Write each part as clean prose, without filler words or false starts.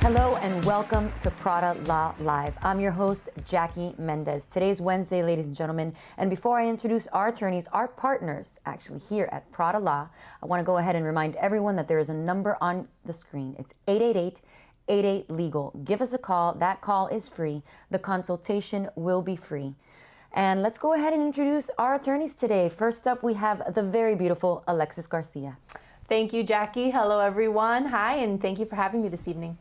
Hello and welcome to PraDa Law Live. I'm your host, Jackie Mendez. Today's Wednesday, ladies and gentlemen, and before I introduce our attorneys, our partners actually here at PraDa Law, I want to go ahead and remind everyone that there is a number on the screen. It's 888-88-LEGAL. Give us a call. That call is free. The consultation will be free. And let's go ahead and introduce our attorneys today. First up, we have the very beautiful Alexis Garcia. Thank you, Jackie. Hello, everyone. Hi, and thank you for having me this evening.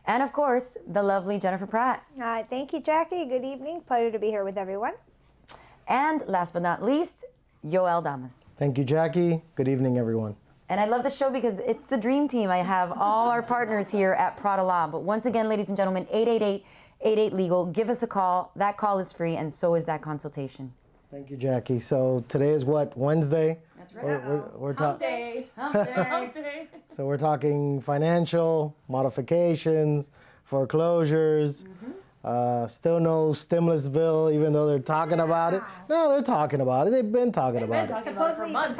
And of course, the lovely Jennifer Pratt. Thank you, Jackie. Good evening. Pleasure to be here with everyone. And last but not least, Yoel Damas. Thank you, Jackie. Good evening, everyone. And I love the show because it's the dream team. I have all our partners here at PraDa Law. But once again, ladies and gentlemen, 888-88-LEGAL. Give us a call. That call is free, and so is that consultation. Thank you, Jackie. So today is what, Wednesday? That's right. We're Hump day. Hump day. Hump day. So we're talking financial, modifications, foreclosures, still no stimulus bill, even though they're talking about it. No, they're talking about it. They've been talking about it. Talking about it for months.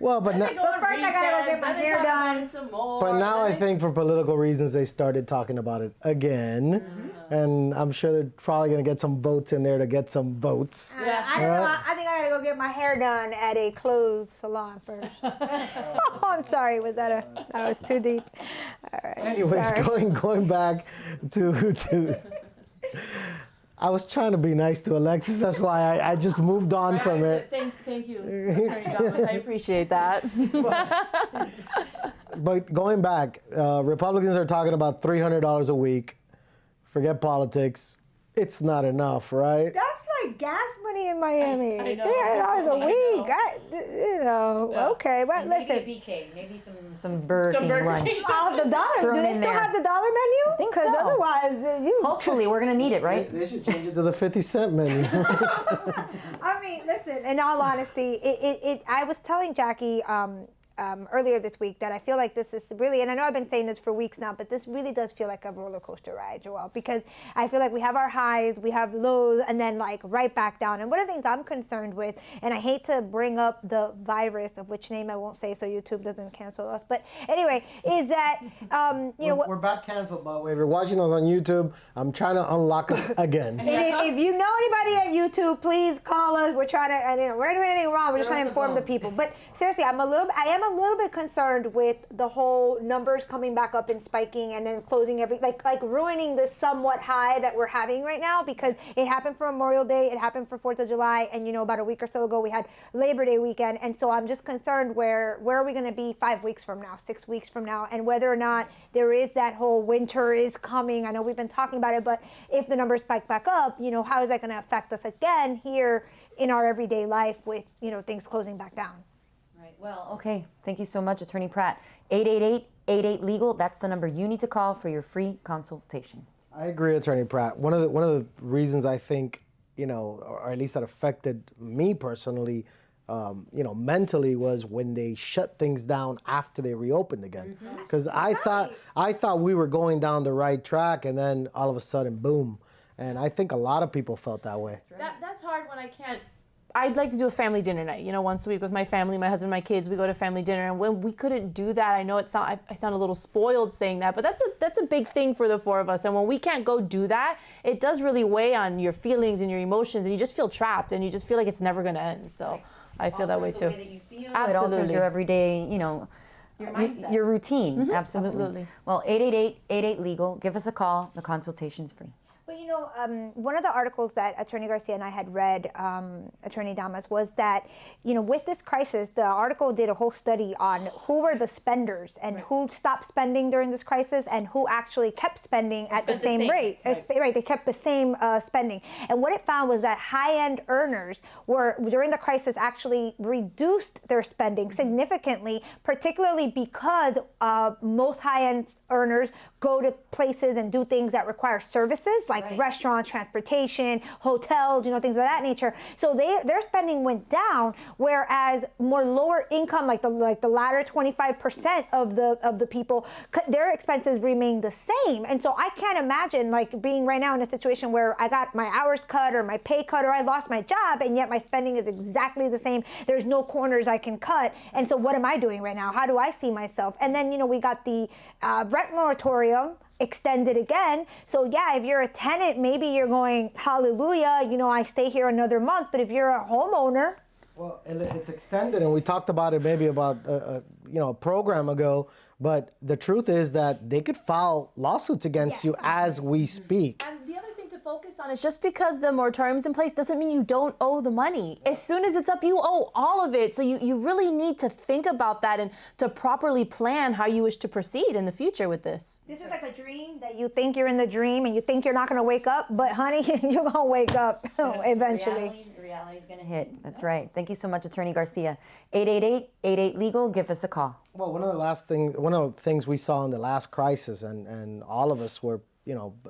Well, but now, first I gotta go get my hair done. but now I think for political reasons they started talking about it again, and I'm sure they're probably going to get some votes in there to get some votes. Yeah. I don't know. I think I gotta go get my hair done at a closed salon first. Oh, I'm sorry. That was too deep. All right. Anyways, sorry. going back to I was trying to be nice to Alexis. That's why I just moved on from it. Thank you, Attorney Damas. I appreciate that. But going back, Republicans are talking about $300 a week. Forget politics. It's not enough, right? That's like gas money in Miami. I know. $300 a week. Okay. But Maybe listen. a BK, maybe some Burger King lunch. Oh, the dollar. Throw Do it they in still there. have the dollar menu? I think Because so. otherwise, Hopefully, we're going to need it, right? They should change it to the 50-cent menu. I mean, listen, in all honesty, I was telling Jackie earlier this week that I feel like this is really, and I know I've been saying this for weeks now, but this really does feel like a roller coaster ride, Joel, because I feel like we have our highs, we have lows, and then like right back down. And one of the things I'm concerned with, and I hate to bring up the virus, of which name I won't say so YouTube doesn't cancel us, but anyway, is that, We're about canceled, by the way. If you're watching us on YouTube, I'm trying to unlock us again. And if you know anybody at YouTube, please call us. We're trying to, we're not doing anything wrong. We're just trying to inform the people. But seriously, I am a little bit concerned with the whole numbers coming back up and spiking and then closing like ruining the somewhat high that we're having right now, because it happened for Memorial Day, it happened for 4th of July, and about a week or so ago we had Labor Day weekend, and so I'm just concerned where are we going to be 5 weeks from now, 6 weeks from now, and whether or not there is that whole winter is coming. I know we've been talking about it, but if the numbers spike back up, how is that going to affect us again here in our everyday life with things closing back down? Right. Well, okay. Thank you so much, Attorney Pratt. 888-88-LEGAL. That's the number you need to call for your free consultation. I agree, Attorney Pratt. One of the reasons I think, or at least that affected me personally, mentally, was when they shut things down after they reopened again. Because I thought we were going down the right track, and then all of a sudden, boom. And I think a lot of people felt that way. That's hard when I can't. I'd like to do a family dinner night, once a week with my family, my husband, my kids. We go to family dinner, and when we couldn't do that, I know I sound a little spoiled saying that, but that's a big thing for the four of us. And when we can't go do that, it does really weigh on your feelings and your emotions, and you just feel trapped, and you just feel like it's never going to end. So I feel that way too. It alters the way that you feel. Absolutely. It alters your everyday, your mindset. your routine. Absolutely. Well, 888-88-LEGAL. Give us a call. The consultation's free. Well, one of the articles that Attorney Garcia and I had read, Attorney Damas, was that, with this crisis, the article did a whole study on who were the spenders and who stopped spending during this crisis and who actually kept spending at the same rate. Right, they kept the same spending. And what it found was that high-end earners were, during the crisis, actually reduced their spending significantly, particularly because most high-end earners go to places and do things that require services like restaurants, transportation, hotels, things of that nature. So their spending went down, whereas more lower income, like the latter 25% of the people, their expenses remained the same. And so I can't imagine being right now in a situation where I got my hours cut or my pay cut or I lost my job, and yet my spending is exactly the same. There's no corners I can cut. And so what am I doing right now? How do I see myself? And then we got the rent moratorium extended again. So yeah, if you're a tenant, maybe you're going, hallelujah, I stay here another month. But if you're a homeowner, well, it's extended, and we talked about it maybe about a program ago. But the truth is that they could file lawsuits against you as we speak. And the other thing to focus on is just because the moratorium's in place doesn't mean you don't owe the money. As soon as it's up, you owe all of it. So you really need to think about that and to properly plan how you wish to proceed in the future with this. This is like a dream that you think you're in the dream and you think you're not going to wake up, but honey, you're going to wake up eventually. Reality is going to hit. That's right. Thank you so much, Attorney Garcia. 888-88-LEGAL. Give us a call. Well, one of the things we saw in the last crisis, and all of us were,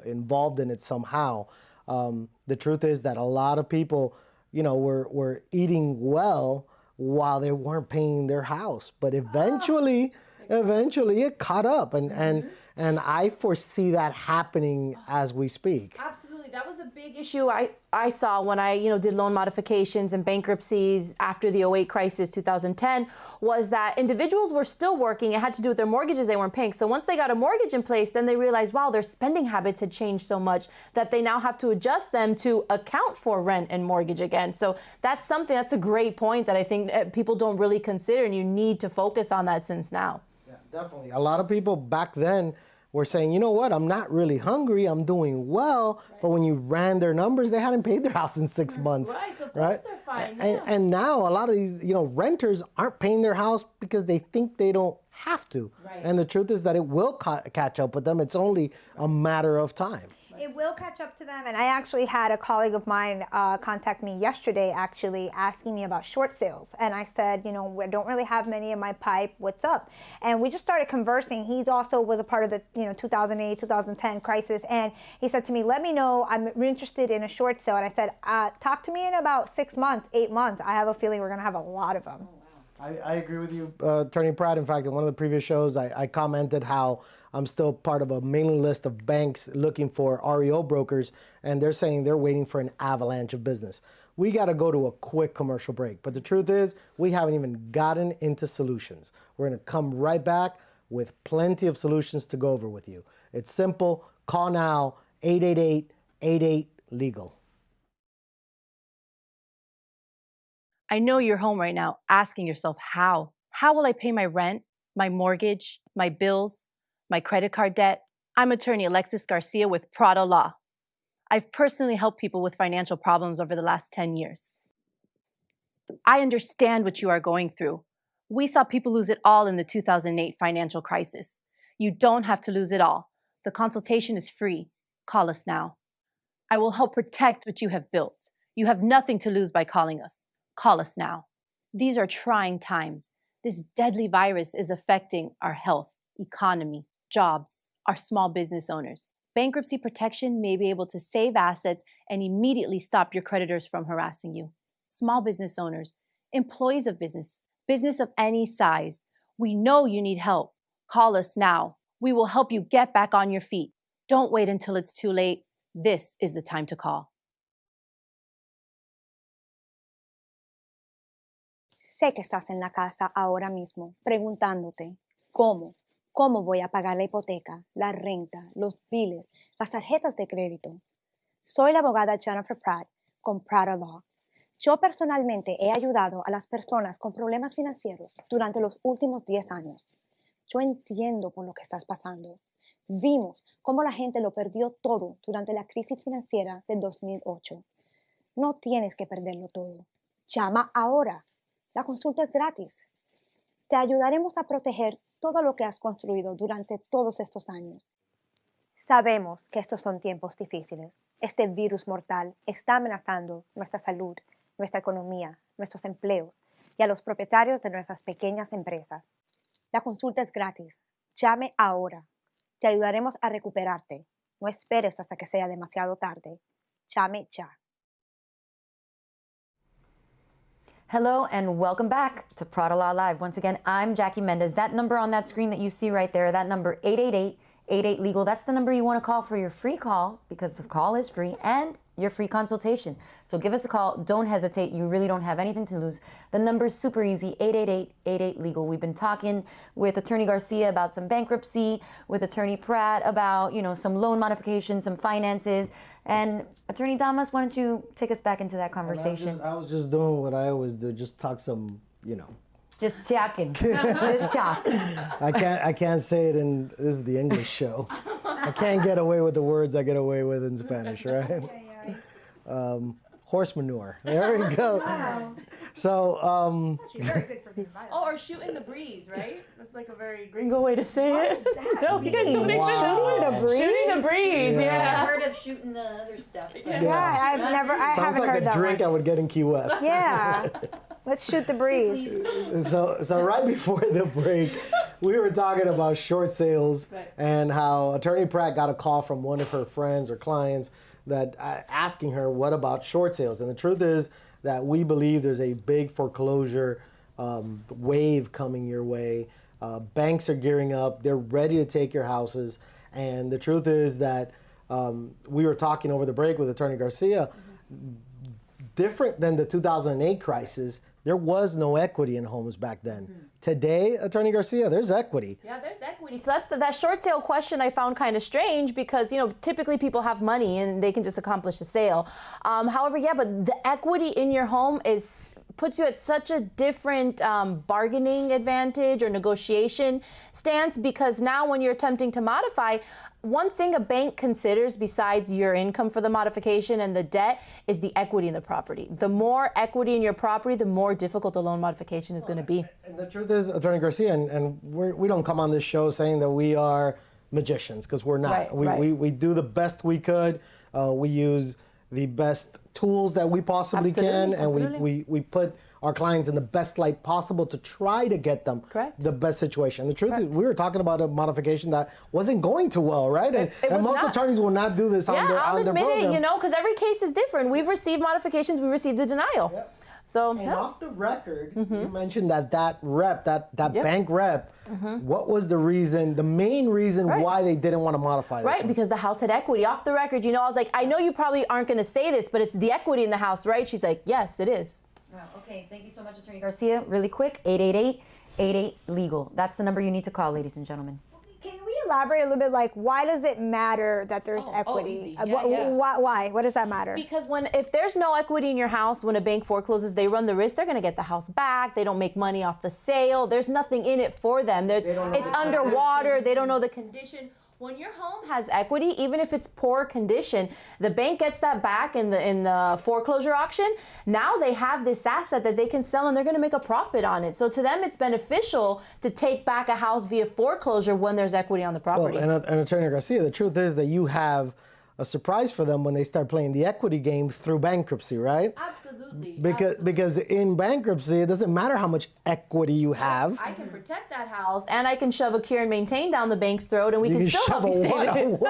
involved in it somehow. The truth is that a lot of people, were eating well while they weren't paying their house. But eventually it caught up, and I foresee that happening as we speak. Absolutely. That was a big issue I saw when I did loan modifications and bankruptcies after the '08 crisis, 2010, was that individuals were still working. It had to do with their mortgages they weren't paying. So once they got a mortgage in place, then they realized, wow, their spending habits had changed so much that they now have to adjust them to account for rent and mortgage again. So that's a great point that I think people don't really consider, and you need to focus on that since now. Yeah, definitely. A lot of people back then were saying, you know what, I'm not really hungry, I'm doing well, but when you ran their numbers, they hadn't paid their house in 6 months. Right, so of course they're fine. And now a lot of these, renters aren't paying their house because they think they don't have to. Right. And the truth is that it will catch up with them. It's only a matter of time. It will catch up to them. And I actually had a colleague of mine contact me yesterday, actually asking me about short sales. And I said, I don't really have many in my pipe. What's up? And we just started conversing. He also was a part of the 2008, 2010 crisis. And he said to me, let me know. I'm interested in a short sale. And I said, talk to me in about 6 months, 8 months. I have a feeling we're going to have a lot of them. I agree with you, Attorney Pratt. In fact, in one of the previous shows, I commented how I'm still part of a mailing list of banks looking for REO brokers, and they're saying they're waiting for an avalanche of business. We got to go to a quick commercial break. But the truth is, we haven't even gotten into solutions. We're going to come right back with plenty of solutions to go over with you. It's simple. Call now, 888-88-LEGAL. I know you're home right now asking yourself, how? How will I pay my rent, my mortgage, my bills, my credit card debt? I'm attorney Alexis Garcia with PraDa Law. I've personally helped people with financial problems over the last 10 years. I understand what you are going through. We saw people lose it all in the 2008 financial crisis. You don't have to lose it all. The consultation is free. Call us now. I will help protect what you have built. You have nothing to lose by calling us. Call us now. These are trying times. This deadly virus is affecting our health, economy, jobs, our small business owners. Bankruptcy protection may be able to save assets and immediately stop your creditors from harassing you. Small business owners, employees of business of any size, we know you need help. Call us now. We will help you get back on your feet. Don't wait until it's too late. This is the time to call. Sé que estás en la casa ahora mismo preguntándote, ¿cómo? ¿Cómo voy a pagar la hipoteca, la renta, los biles, las tarjetas de crédito? Soy la abogada Jennifer Pratt con PraDa Law. Yo personalmente he ayudado a las personas con problemas financieros durante los últimos 10 años. Yo entiendo por lo que estás pasando. Vimos cómo la gente lo perdió todo durante la crisis financiera del 2008. No tienes que perderlo todo. Llama ahora. La consulta es gratis. Te ayudaremos a proteger todo lo que has construido durante todos estos años. Sabemos que estos son tiempos difíciles. Este virus mortal está amenazando nuestra salud, nuestra economía, nuestros empleos y a los propietarios de nuestras pequeñas empresas. La consulta es gratis. Llame ahora. Te ayudaremos a recuperarte. No esperes hasta que sea demasiado tarde. Llame ya. Hello and welcome back to PraDa Law Live. Once again, I'm Jackie Mendez. That number on that screen that you see right there, that number 888-88-LEGAL, that's the number you want to call for your free call because the call is free and your free consultation. So give us a call. Don't hesitate. You really don't have anything to lose. The number's super easy, 888-88-LEGAL. We've been talking with Attorney Garcia about some bankruptcy, with Attorney Pratt about, some loan modifications, some finances. And Attorney Damas, why don't you take us back into that conversation? I was just doing what I always do, just talk some, Just chatting. Just talk. I can't say it in, this is the English show. I can't get away with the words I get away with in Spanish, right? Horse manure. There we go. Wow. So, She's very good for being violent. Oh, or shoot in the breeze, right? That's like a very gringo way to say it. that No, you guys don't mean? make sense. Shooting the breeze? Shooting the breeze, yeah. heard of shooting the other stuff. Yeah, I sounds haven't like heard a that drink one. I would get in Key West. Yeah. Let's shoot the breeze. So right before the break, we were talking about short sales and how Attorney Pratt got a call from one of her friends or clients that asking her, what about short sales? And the truth is that we believe there's a big foreclosure wave coming your way. Banks are gearing up. They're ready to take your houses. And the truth is that we were talking over the break with Attorney Garcia, different than the 2008 crisis, there was no equity in homes back then. Today, Attorney Garcia, there's equity. Yeah, there's equity. So that's that short sale question I found kind of strange because, typically people have money and they can just accomplish a sale. However, but the equity in your home puts you at such a different bargaining advantage or negotiation stance, because now when you're attempting to modify, one thing a bank considers besides your income for the modification and the debt is the equity in the property. The more equity in your property, the more difficult a loan modification is going to be. And the truth is, Attorney Garcia, and we don't come on this show saying that we are magicians, because we're not. We do the best we could. We use the best tools that we possibly can, and we put our clients in the best light possible to try to get them the best situation. The truth is, we were talking about a modification that wasn't going too well, right? And most attorneys will not do this on their program. I'll admit it, because every case is different. We've received modifications, we received the denial. Yep. So, and off the record, you mentioned that bank rep, what was the reason, the main reason why they didn't want to modify this? Right, because the house had equity. Off the record, I was like, I know you probably aren't going to say this, but it's the equity in the house, right? She's like, yes, it is. Wow. Okay, thank you so much, Attorney Garcia. Really quick, 888-88-LEGAL. That's the number you need to call, ladies and gentlemen. Can we elaborate a little bit, why does it matter that there's equity? Easy. Why? What does that matter? Because if there's no equity in your house, when a bank forecloses, they run the risk they're going to get the house back. They don't make money off the sale. There's nothing in it for them. It's underwater. They don't know the condition. When your home has equity, even if it's poor condition, the bank gets that back in the foreclosure auction. Now they have this asset that they can sell and they're going to make a profit on it. So to them, it's beneficial to take back a house via foreclosure when there's equity on the property. Well, and Attorney Garcia, the truth is that you have a surprise for them when they start playing the equity game through bankruptcy, right? Absolutely. Because in bankruptcy, it doesn't matter how much equity you have. I can protect that house, and I can shove a cure and maintain down the bank's throat, and we can still help you save it.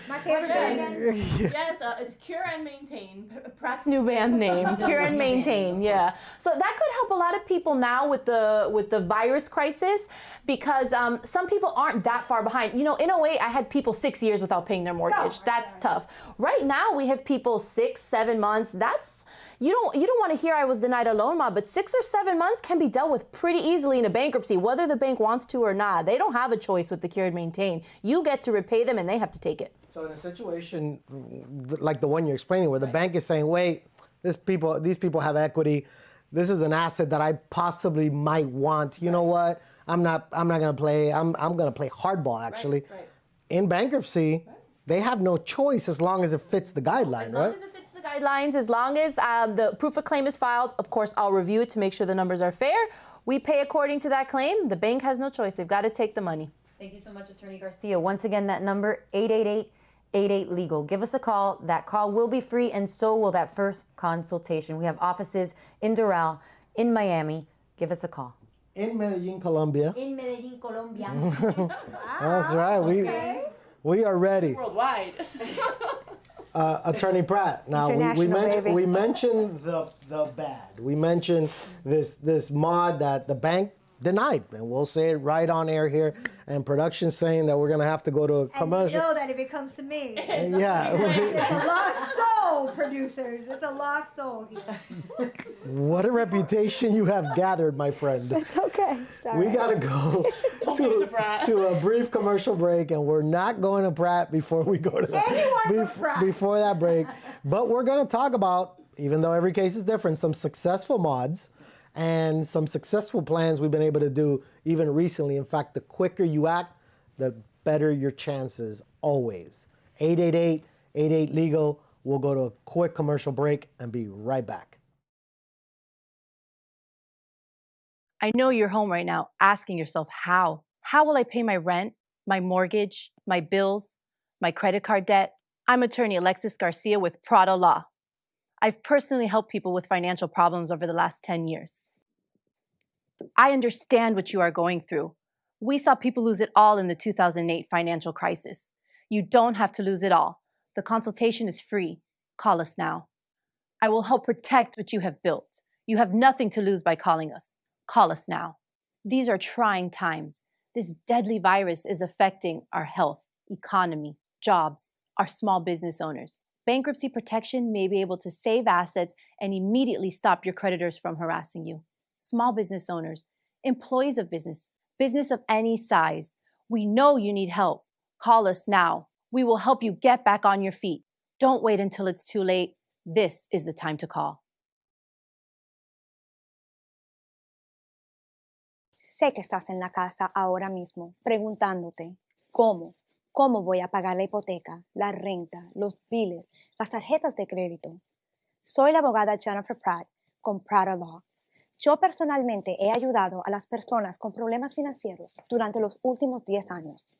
My favorite thing. Yes, it's Cure and Maintain. Pratt's new band name, Cure and Maintain. Yeah. So that could help a lot of people now with the virus crisis, because some people aren't that far behind. In a way, I had people 6 years without paying their mortgage. That's tough. Right now, we have people 6-7 months. That's you don't want to hear I was denied a loan mod, but 6 or 7 months can be dealt with pretty easily in a bankruptcy, whether the bank wants to or not. They don't have a choice with the Cure and Maintain. You get to repay them, and they have to take it. So in a situation like the one you're explaining, where the bank is saying, "Wait, these people have equity. This is an asset that I possibly might want. You know what? I'm not going to play. I'm going to play hardball. Actually, in bankruptcy." They have no choice as long as it fits the guideline, right? As long as it fits the guidelines, as long as the proof of claim is filed, of course, I'll review it to make sure the numbers are fair. We pay according to that claim. The bank has no choice. They've got to take the money. Thank you so much, Attorney Garcia. Once again, that number, 888-88-LEGAL. Give us a call. That call will be free, and so will that first consultation. We have offices in Doral, in Miami. Give us a call. In Medellin, Colombia. In Medellin, Colombia. That's right. We are ready. Worldwide. Attorney Pratt. Now we mentioned the bad. We mentioned this mod that the bank denied. And we'll say it right on air here. And production's saying that we're going to have to go to a commercial. And you know that if it comes to me. Yeah. It's a lost soul, producers. It's a lost soul here. What a reputation you have gathered, my friend. It's okay. We got to go to a brief commercial break, and we're not going to Pratt before we go to before that break. But we're going to talk about, even though every case is different, some successful mods and some successful plans we've been able to do even recently. In fact, the quicker you act, the better your chances always. 888-88-LEGAL. We'll go to a quick commercial break and be right back. I know you're home right now asking yourself, how? How will I pay my rent, my mortgage, my bills, my credit card debt? I'm attorney Alexis Garcia with PraDa Law. I've personally helped people with financial problems over the last 10 years. I understand what you are going through. We saw people lose it all in the 2008 financial crisis. You don't have to lose it all. The consultation is free. Call us now. I will help protect what you have built. You have nothing to lose by calling us. Call us now. These are trying times. This deadly virus is affecting our health, economy, jobs, our small business owners. Bankruptcy protection may be able to save assets and immediately stop your creditors from harassing you. Small business owners, employees of business of any size, we know you need help. Call us now. We will help you get back on your feet. Don't wait until it's too late. This is the time to call. Sé que estás en la casa ahora mismo preguntándote, ¿cómo? ¿Cómo voy a pagar la hipoteca, la renta, los biles, las tarjetas de crédito? Soy la abogada Jennifer Pratt con PraDa Law. Yo personalmente he ayudado a las personas con problemas financieros durante los últimos 10 años.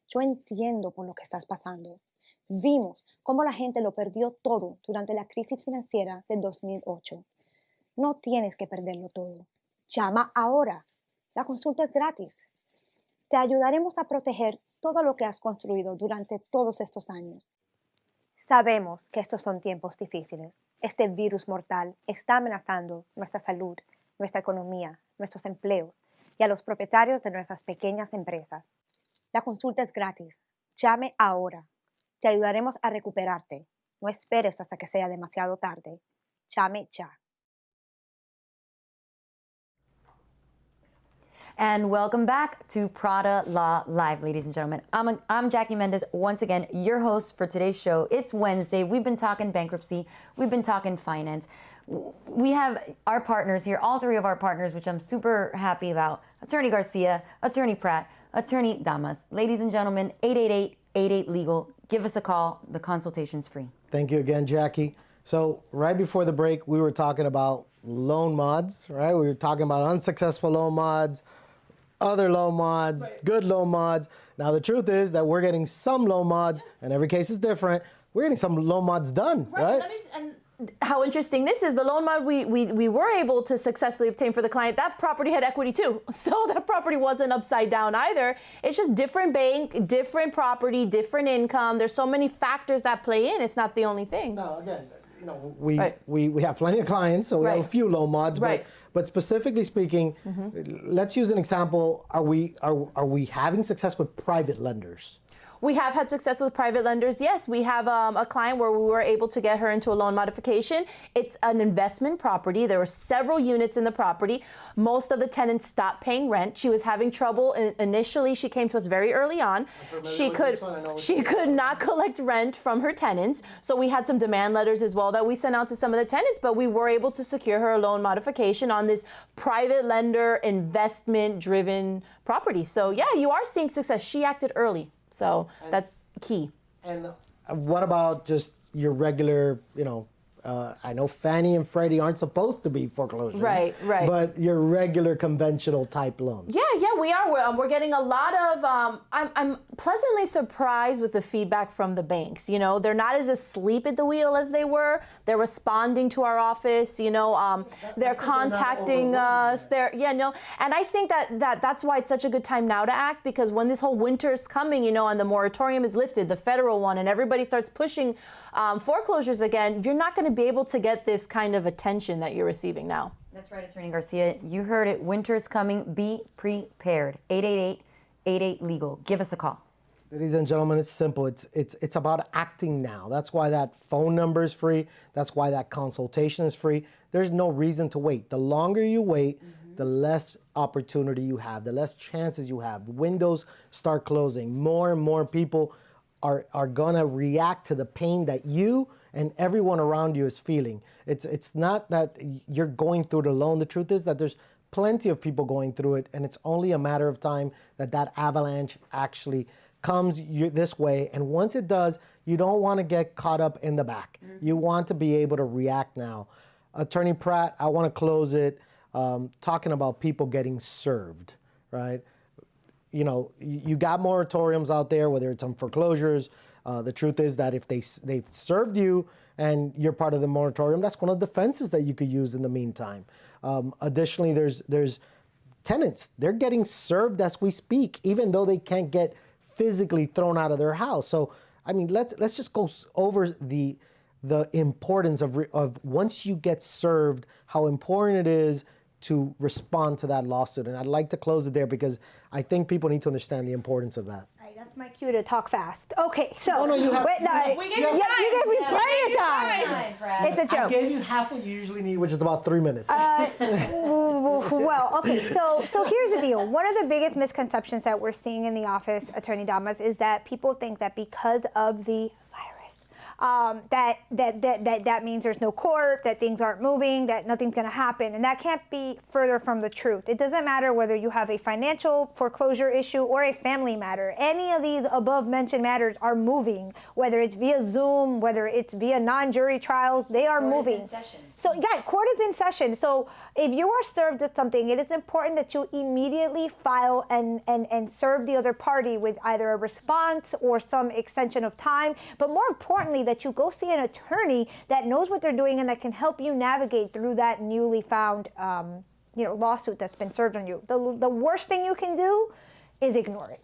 Yo entiendo por lo que estás pasando. Vimos cómo la gente lo perdió todo durante la crisis financiera del 2008. No tienes que perderlo todo. Llama ahora. La consulta es gratis. Te ayudaremos a proteger todo lo que has construido durante todos estos años. Sabemos que estos son tiempos difíciles. Este virus mortal está amenazando nuestra salud, nuestra economía, nuestros empleos y a los propietarios de nuestras pequeñas empresas. La consulta es gratis. Llame ahora. Te ayudaremos a recuperarte. No esperes hasta que sea demasiado tarde. Llame ya. And welcome back to PraDa Law Live, ladies and gentlemen. I'm Jackie Mendez, once again, your host for today's show. It's Wednesday. We've been talking bankruptcy. We've been talking finance. We have our partners here, all three of our partners, which I'm super happy about. Attorney Garcia, Attorney Pratt, Attorney Damas. Ladies and gentlemen, 888-88-LEGAL. Give us a call. The consultation's free. Thank you again, Jackie. So right before the break, we were talking about loan mods, right? We were talking about unsuccessful loan mods, other loan mods, right, good loan mods. Now, the truth is that we're getting some loan mods, and every case is different. We're getting some loan mods done, right? And how interesting this is, the loan mod we were able to successfully obtain for the client, that property had equity too. So that property wasn't upside down either. It's just different bank, different property, different income. There's so many factors that play in. It's not the only thing. No, again, you know, we have plenty of clients, so we have a few loan mods, but specifically speaking, let's use an example. Are we having success with private lenders? We have had success with private lenders. Yes, we have a client where we were able to get her into a loan modification. It's an investment property. There were several units in the property. Most of the tenants stopped paying rent. She was having trouble. Initially, she came to us very early on. She could not collect rent from her tenants. So we had some demand letters as well that we sent out to some of the tenants, but we were able to secure her a loan modification on this private lender investment-driven property. So yeah, you are seeing success. She acted early. So that's key. And what about just your regular, you know, I know Fannie and Freddie aren't supposed to be foreclosure. Right. But your regular conventional type loans. Yeah, we are. We're getting a lot of, I'm pleasantly surprised with the feedback from the banks. You know, they're not as asleep at the wheel as they were. They're responding to our office, you know, they're contacting us. And I think that's why it's such a good time now to act, because when this whole winter is coming, you know, and the moratorium is lifted, the federal one, and everybody starts pushing foreclosures again, you're not going to be able to get this kind of attention that you're receiving now. That's right, Attorney Garcia. You heard it. Winter's coming. Be prepared. 888-88-LEGAL. Give us a call. Ladies and gentlemen, it's simple. It's about acting now. That's why that phone number is free. That's why that consultation is free. There's no reason to wait. The longer you wait, the less opportunity you have, the less chances you have. Windows start closing. More and more people are gonna react to the pain that you and everyone around you is feeling. It's not that you're going through it alone. The truth is that there's plenty of people going through it, and it's only a matter of time that avalanche actually comes this way. And once it does, you don't want to get caught up in the back. You want to be able to react now. Attorney Pratt, I want to close it talking about people getting served, right? You know, you got moratoriums out there, whether it's on foreclosures. The truth is that if they've served you and you're part of the moratorium, that's one of the defenses that you could use in the meantime. Additionally, there's tenants. They're getting served as we speak, even though they can't get physically thrown out of their house. So, I mean, let's just go over the importance of once you get served, how important it is to respond to that lawsuit. And I'd like to close it there because I think people need to understand the importance of that. All right, that's my cue to talk fast. Okay, so No, you have. wait, no, We gave you time. you gave me plenty of time. Brad. It's a I joke. gave you half what you usually need, which is about 3 minutes. Well, okay, so here's the deal. One of the biggest misconceptions that we're seeing in the office, Attorney Damas, is that people think that because of the virus, that means there's no court, that things aren't moving, that nothing's going to happen, and that can't be further from the truth. It doesn't matter whether you have a financial foreclosure issue or a family matter. Any of these above mentioned matters are moving, whether it's via Zoom, whether it's via non-jury trials, they are moving. In session. So yeah, court is in session. So if you are served with something, it is important that you immediately file and serve the other party with either a response or some extension of time. But more importantly, that you go see an attorney that knows what they're doing and that can help you navigate through that newly found lawsuit that's been served on you. The worst thing you can do is ignore it.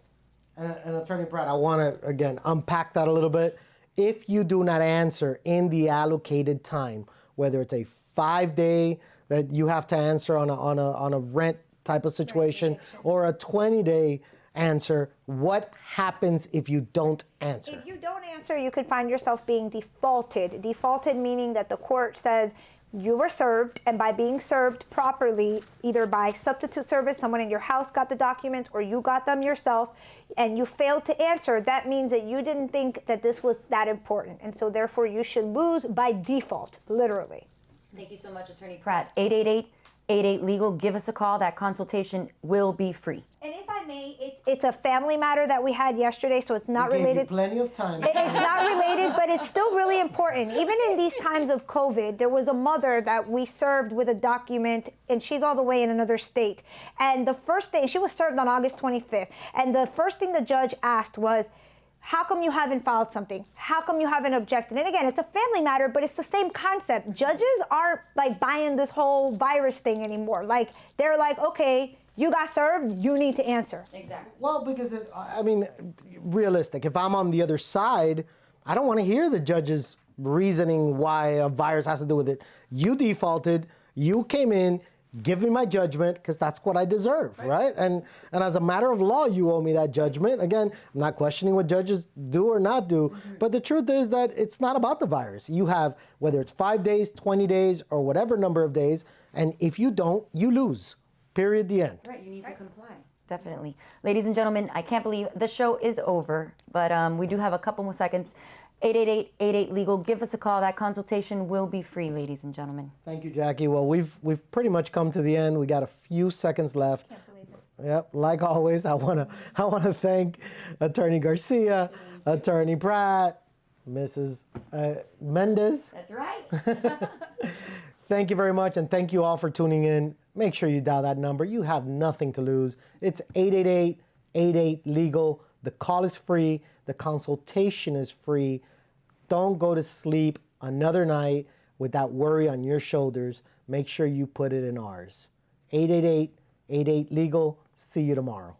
And Attorney Pratt, I want to, again, unpack that a little bit. If you do not answer in the allocated time, whether it's a 5-day that you have to answer on a rent type of situation or a 20-day answer, what happens if you don't answer? If you don't answer, you could find yourself being defaulted. Defaulted meaning that the court says you were served, and by being served properly, either by substitute service, someone in your house got the documents, or you got them yourself, and you failed to answer, that means that you didn't think that this was that important. And so therefore you should lose by default, literally. Thank you so much, Attorney Pratt. 888-88-LEGAL. Give us a call. That consultation will be free. And if I may, it's a family matter that we had yesterday, so it's not We gave you related. plenty of time. It's not related, but it's still really important. Even in these times of COVID, there was a mother that we served with a document, and she's all the way in another state. And the first day, she was served on August 25th, and the first thing the judge asked was, how come you haven't filed something? How come you haven't objected? And again, it's a family matter, but it's the same concept. Judges aren't like buying this whole virus thing anymore. Like, they're like, okay, you got served, you need to answer. Exactly. Well, because, realistic. If I'm on the other side, I don't want to hear the judge's reasoning why a virus has to do with it. You defaulted, you came in, give me my judgment, because that's what I deserve, right? And as a matter of law, you owe me that judgment. Again, I'm not questioning what judges do or not do, but the truth is that it's not about the virus. You have, whether it's 5 days, 20 days, or whatever number of days, and if you don't, you lose. Period, the end. Right, you need to comply. Definitely. Ladies and gentlemen, I can't believe the show is over, but we do have a couple more seconds. 888-88-LEGAL. Give us a call. That consultation will be free, ladies and gentlemen. Thank you, Jackie. Well, we've pretty much come to the end. We got a few seconds left. Can't believe it. Yep. Like always, I wanna thank Attorney Garcia, Attorney Pratt, Mrs. Mendez. That's right. Thank you very much, and thank you all for tuning in. Make sure you dial that number. You have nothing to lose. It's 888-88-LEGAL. The call is free. The consultation is free. Don't go to sleep another night with that worry on your shoulders. Make sure you put it in ours. 888-88-LEGAL. See you tomorrow.